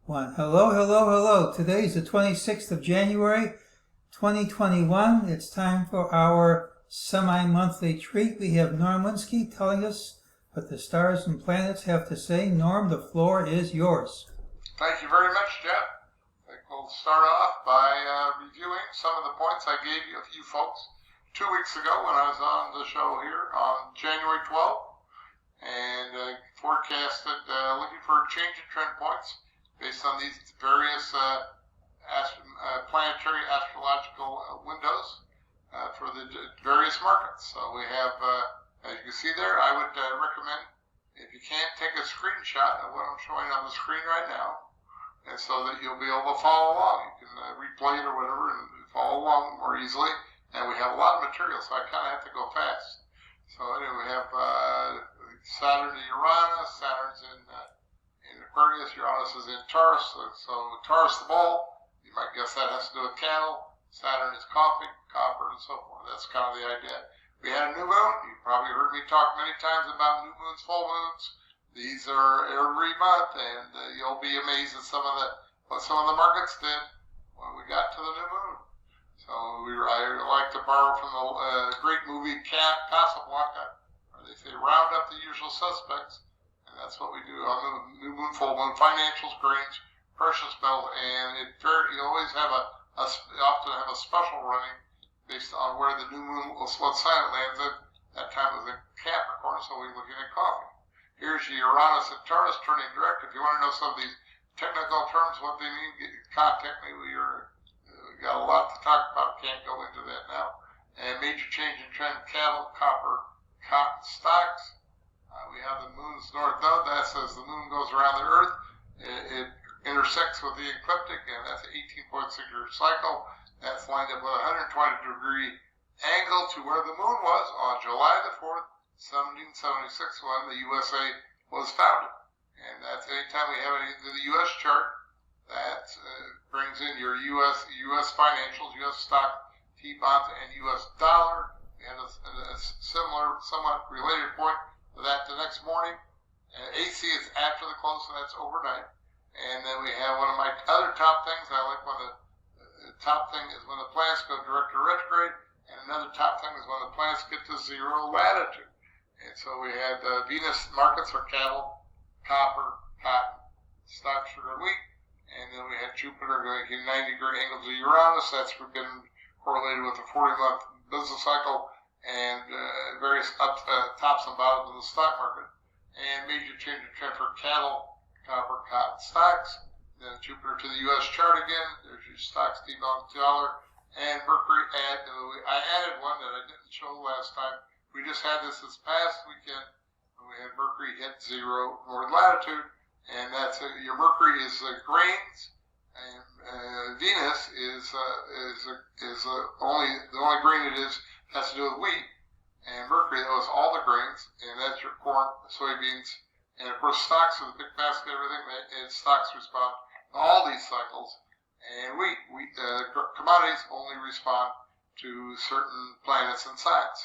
One. Hello, hello, hello. Today's the 26th of January, 2021. It's time for our semi-monthly treat. We have Norm Winski telling us what the stars and planets have to say. Norm, the floor is yours. Thank you very much, Jeff. I think we'll start off by reviewing some of the points I gave you folks 2 weeks ago when I was on the show here on January 12th and forecasted looking for change in trend points based on these various planetary astrological windows for the various markets. So we have, as you can see there, I would recommend, if you can't, take a screenshot of what I'm showing on the screen right now, and so that you'll be able to follow along. You can replay it or whatever and follow along more easily. And we have a lot of material, so I kind of have to go fast. So anyway, we have Saturn and Uranus. Saturn's in Aquarius. Uranus is in Taurus. So Taurus the bull, you might guess that has to do with cattle. Saturn is coffee, copper, and so forth. That's kind of the idea. We had a new moon. You probably heard me talk many times about new moons, full moons. These are every month, and you'll be amazed at what some of the markets did when we got to the new moon. So I like to borrow from the great movie Casablanca, where they say round up the usual suspects, and that's what we do on the new moon, full moon, financials, grains, precious metals, and you always have often have a special running based on where the new moon, what sign it lands in. That time was in Capricorn, so we're looking at coffee. Here's your Uranus and Taurus turning direct. If you want to know some of these technical terms, what they mean, contact me. We got a lot to talk about. Can't go into that now. And major change in trend: cattle, copper, cotton, stocks. We have the moon's north node. That says the moon goes around the Earth. It intersects with the ecliptic, and that's an 18.6-year cycle. That's lined up with a 120-degree angle to where the moon was on July the 4th, 1776, when the USA was founded. And that's anytime we have it into the U.S. chart, that brings in your U.S. financials, U.S. stock, T-bonds, and U.S. dollar. We had a similar, somewhat related point to that the next morning. AC is after the close, so that's overnight. And then we have one of my other top things. I like when the top thing is when the planets go direct or retrograde, and another top thing is when the planets get to zero latitude. And so we had Venus markets for cattle, copper, cotton, stock, sugar, and wheat. And then we had Jupiter going 90-degree angle to Uranus. That's been correlated with the 40-month business cycle and various tops and bottoms of the stock market. And major change in trend for cattle, copper, cotton, stocks. Then Jupiter to the U.S. chart again. There's your stocks, T-bond, dollar, and Mercury. I added one that I didn't show last time. We just had this past weekend when we had Mercury hit zero north latitude. And that's your Mercury is grains, and Venus is only the only grain it is has to do with wheat, and Mercury though is all the grains, and that's your corn, soybeans, and of course stocks are the big basket of everything. And stocks respond to all these cycles, and wheat commodities only respond to certain planets and signs.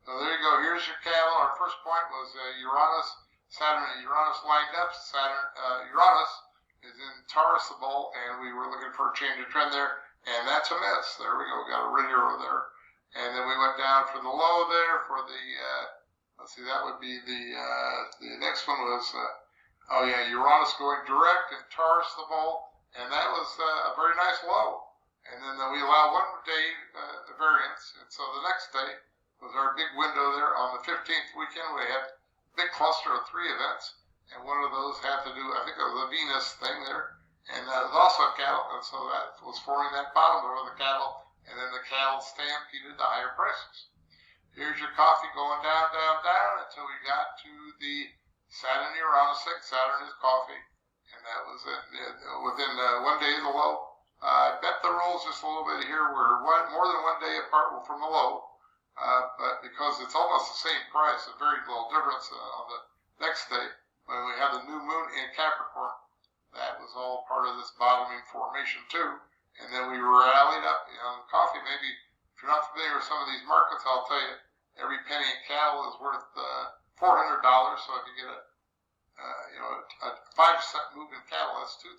So there you go. Here's your cattle. Our first point was Uranus. Saturn and Uranus lined up. Uranus is in Taurus the bull, and we were looking for a change of trend there, and that's a miss. There we go. Got a red arrow there. And then we went down for the low there for the, let's see, that would be the next one was, Uranus going direct in Taurus the bull, and that was a very nice low. And then we allow 1 day variance, and so the next day was our big window there on the 15th weekend. We had big cluster of 3 events, and one of those had to do, I think it was the Venus thing there, and that was also cattle, and so that was forming that bottom over the cattle, and then the cattle stampeded to higher prices. Here's your coffee going down, down, down until we got to the Saturn Uranus thing. Saturn is coffee, and that was within 1 day of the low. I bet the rules just a little bit here. We're more than 1 day apart from the low. But because it's almost the same price, a very little difference on the next day, when we have the new moon in Capricorn, that was all part of this bottoming formation too. And then we rallied up. Coffee, maybe, if you're not familiar with some of these markets, I'll tell you, every penny in cattle is worth $400. So if you get a 5-cent move in cattle, that's $2,000.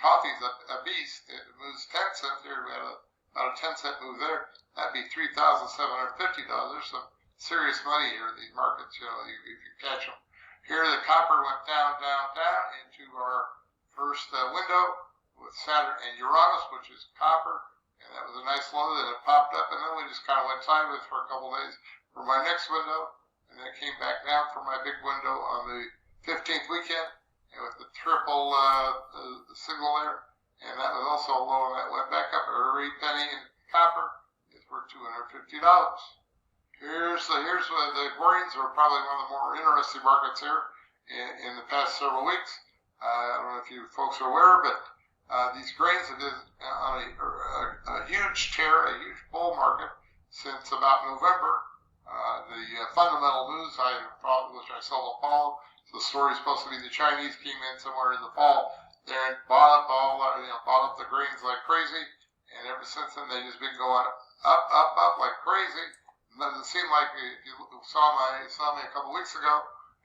Coffee's a beast. It moves 10 cents. Here we had about a 10-cent move there. That'd be $3,750. There's some serious money here in these markets. You can catch them. Here the copper went down, down, down into our first window with Saturn and Uranus, which is copper. And that was a nice low. Then it popped up, and then we just kind of went sideways for a couple of days for my next window. And then it came back down for my big window on the 15th weekend, and with the triple the signal there. And that was also a low, and that went back up. Every penny in copper is worth $250. Here's the grains are probably one of the more interesting markets here in the past several weeks. I don't know if you folks are aware, but these grains have been on a huge tear, a huge bull market since about November. The fundamental news which I seldom follow, the story is supposed to be the Chinese came in somewhere in the fall there and bought up the grains like crazy, and ever since then they've just been going up like crazy. It doesn't seem like, if you saw me a couple weeks ago,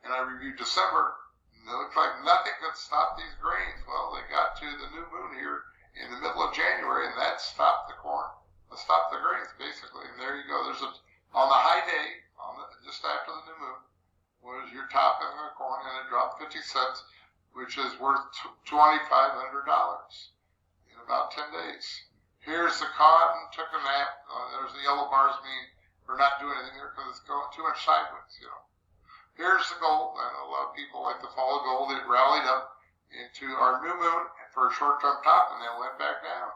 and I reviewed December, it looked like nothing could stop these grains. Well, they got to the new moon here in the middle of January, and that stopped the corn. It stopped the grains, basically. And there you go. On the high day, just after the new moon, was your top in the corn, and it dropped 50 cents, which is worth $2,500 in about 10 days. Here's the cotton, took a nap. There's the yellow bars, mean we're not doing anything there because it's going too much sideways, Here's the gold. I know a lot of people like to follow gold. It rallied up into our new moon for a short-term top and then went back down.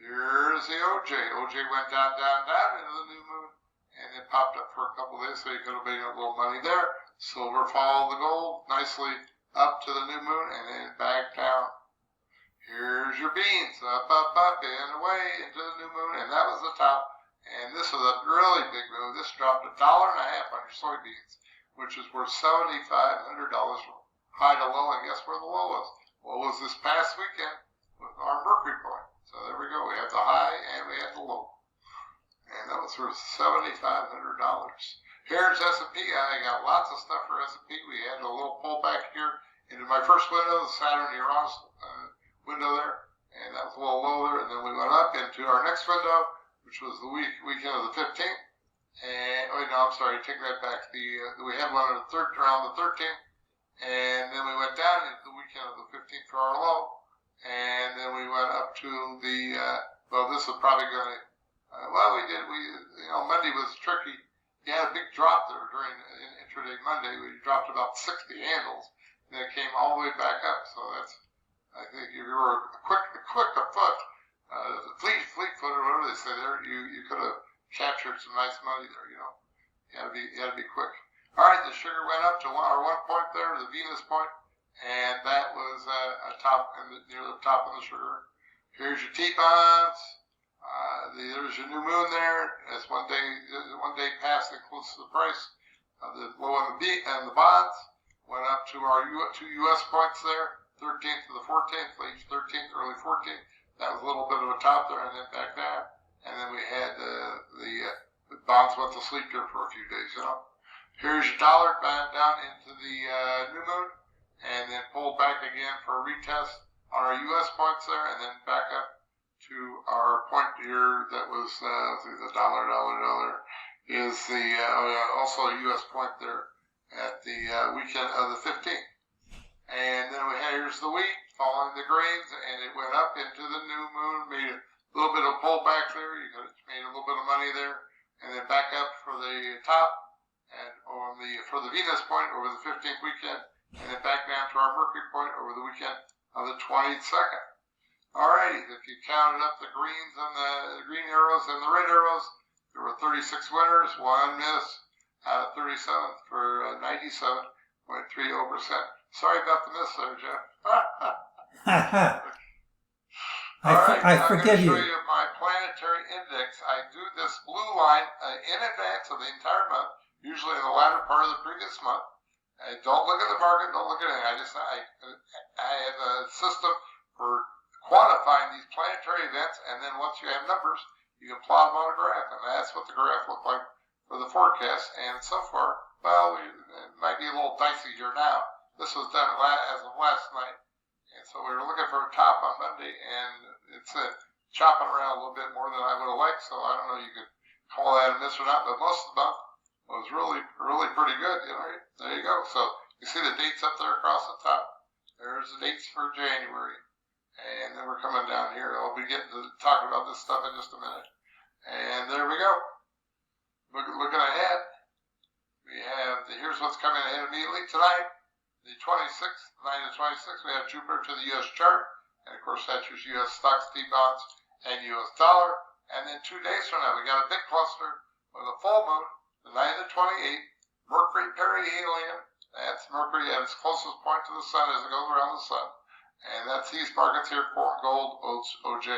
Here's the OJ. OJ went down, down, down into the new moon, and it popped up for a couple of days, so you could have made a little money there. Silver followed the gold nicely up to the new moon and then back down. Here's your beans. Up, and away into the new moon, and that was the top. And this was a really big move. This dropped $1.50 on your soybeans, which is worth $7,500 from high to low. And guess where the low was? Well, it was this past weekend with our mercury point. So there we go. We had the high and we had the low. And that was worth $7,500. Here's S&P. I got lots of stuff for S&P. We had a little pullback here into my first window, the Saturn Uranus window there. And that was a little low there. And then we went up into our next window, which was the weekend of the 15th. And take that back. We had one around the 13th, and then we went down into the weekend of the 15th for our low, and then we went up to the. This is probably going to. Monday was tricky. You had a big drop there during intraday Monday. We dropped about 60 handles, and it came all the way back up. So that's. I think if you were quick afoot. Fleet foot or whatever they say there, you could have captured some nice money there, You had to be quick. All right, the sugar went up to our one point there, the Venus point, and that was a top near the top of the sugar. Here's your T-bonds. There's your new moon there. As one day passed includes the price. The low on the bonds went up to our two U.S. points there, 13th to the 14th, late 13th, early 14th. That was a little bit of a top there, and then back down. And then we had the bonds went to sleep here for a few days. Here's your dollar down into the new moon, and then pulled back again for a retest on our U.S. points there, and then back up to our point here that was the dollar is the also a U.S. point there at the weekend of the 15th. And then here's the wheat following the grains, and it went up into the new moon, made a little bit of pullback there. You could have made a little bit of money there, and then back up for the top and for the Venus point over the 15th weekend, and then back down to our Mercury point over the weekend of the 22nd. Alrighty, if you counted up the greens and the green arrows and the red arrows, there were 36 winners, one miss out of 37 for 97.30%. Sorry about the miss there, Jeff. I forgive you. I'm going to show you my planetary index. I do this blue line in advance of the entire month, usually in the latter part of the previous month. Don't look at the market, don't look at anything. I have a system for quantifying these planetary events, and then once you have numbers, you can plot them on a graph, and that's what the graph looked like for the forecast. And so far, it might might be a little dicey here now. This was done as of last night. And so we were looking for a top on Monday, and it's chopping around a little bit more than I would have liked. So I don't know if you could call that a miss or not, but most of the month was really, really pretty good. There you go. So you see the dates up there across the top. There's the dates for January. And then we're coming down here. I'll be getting to talk about this stuff in just a minute. And there we go. Looking ahead, we have here's what's coming ahead immediately tonight. The 26th, night of 26th, we have Jupiter to the U.S. chart. And, of course, that's your U.S. stocks, T-bonds, and U.S. dollar. And then 2 days from now, we got a big cluster with a full moon, the night of the 28th, Mercury perihelion. That's Mercury at its closest point to the sun as it goes around the sun. And that's these markets here, corn, gold, oats, OJ,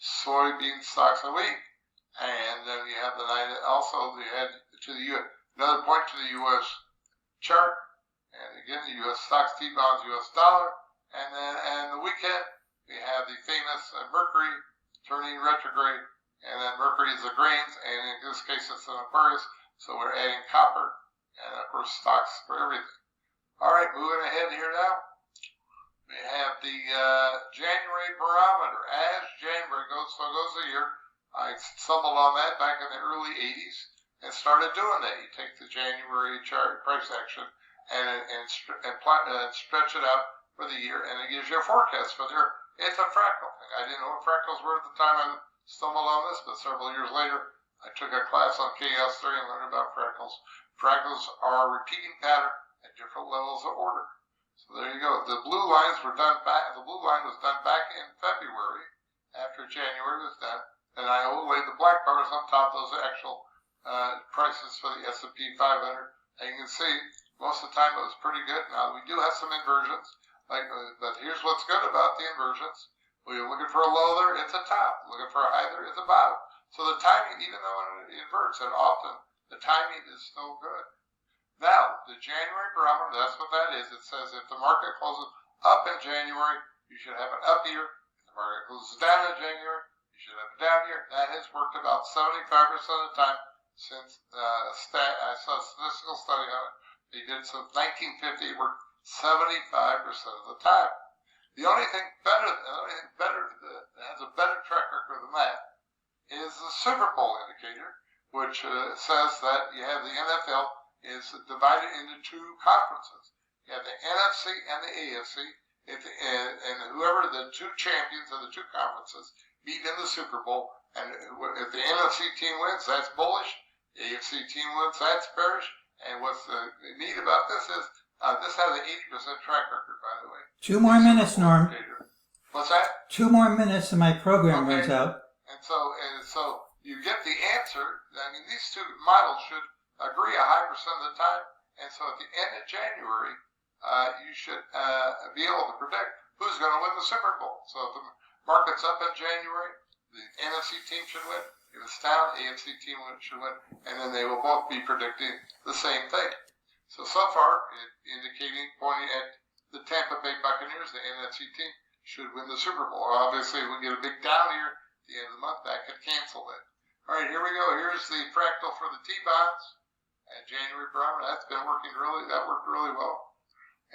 soybean stocks, and wheat. And then we have the night, also we had to the U.S., another point to the U.S. chart. And again, the U.S. stocks, T-bonds, U.S. dollar. And the weekend, we have the famous Mercury turning retrograde. And then Mercury is the grains, and in this case, it's an Aquarius. So we're adding copper and, of course, stocks for everything. All right, moving ahead here now. We have the January barometer. As January goes, so goes the year. I stumbled on that back in the early 80s and started doing that. You take the January chart price action and stretch it out for the year, and it gives you a forecast for the year. It's a fractal thing. I didn't know what fractals were at the time I stumbled on this, but several years later, I took a class on chaos theory and learned about fractals. Fractals are a repeating pattern at different levels of order. So there you go. The blue lines were done back. The blue line was done back in February, after January was done, and I overlaid the black bars on top of those actual prices for the S&P 500. And you can see most of the time it was pretty good. Now we do have some inversions, but here's what's good about the inversions. When you're looking for a low there, it's a top. Looking for a high there, it's a bottom. So the timing, even though it inverts, and often the timing is still good. Now, the January barometer, that's what that is. It says if the market closes up in January, you should have an up year. If the market closes down in January, you should have a down year. That has worked about 75% of the time since I saw a statistical study on it. They did since 1950. It worked 75% of the time. The only thing better that has a better track record than that is the Super Bowl indicator, which says that you have the NFL is divided into two conferences. You have the NFC and the AFC, and whoever the two champions of the two conferences meet in the Super Bowl. And if the NFC team wins, that's bullish. The AFC team wins, that's bearish. And what's neat about this is this has an 80% track record, by the way. 2 more minutes, Norm. Indicator. What's that? 2 more minutes and my program runs out. And so you get the answer. I mean, these two models should agree a high percent of the time. And so at the end of January, you should be able to predict who's going to win the Super Bowl. So if the market's up in January, the NFC team should win. If it's down, the AFC team should win. And then they will both be predicting the same thing. So far, pointing at the Tampa Bay Buccaneers, the NFC team, should win the Super Bowl. Obviously, if we get a big down here at the end of the month, that could cancel it. All right, here we go. Here's the fractal for the T-bonds and January barometer. That worked really well.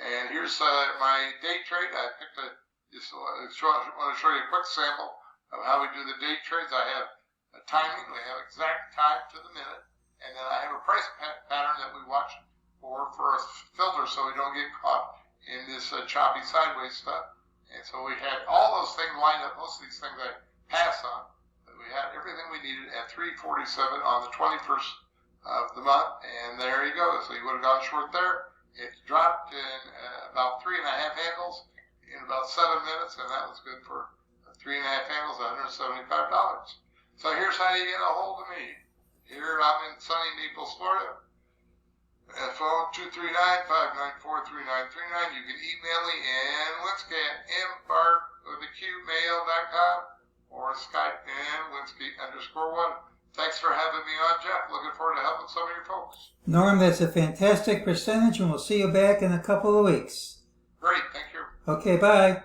And here's my day trade. I picked want to show you a quick sample of how we do the day trades. I have a timing. We have exact time to the minute. And then I have a price pattern that we watch for a filter so we don't get caught in this choppy sideways stuff. And so we had all those things lined up. Most of these things I pass on. But we had everything we needed at 3:47 on the 21st of the month. And there you go. So you would have gone short there. It dropped in about 3.5 handles in about 7 minutes. And that was good for 3.5 handles, $175. So here's how you get a hold of me. Here I'm in sunny Naples, Florida. Phone 239-594-3939. You can email me and Winski at mbart.mail.com or Skype and Winski_1. Thanks for having me on, Jeff. Looking forward to helping some of your folks. Norm, that's a fantastic percentage, and we'll see you back in a couple of weeks. Great, thank you. Okay, bye.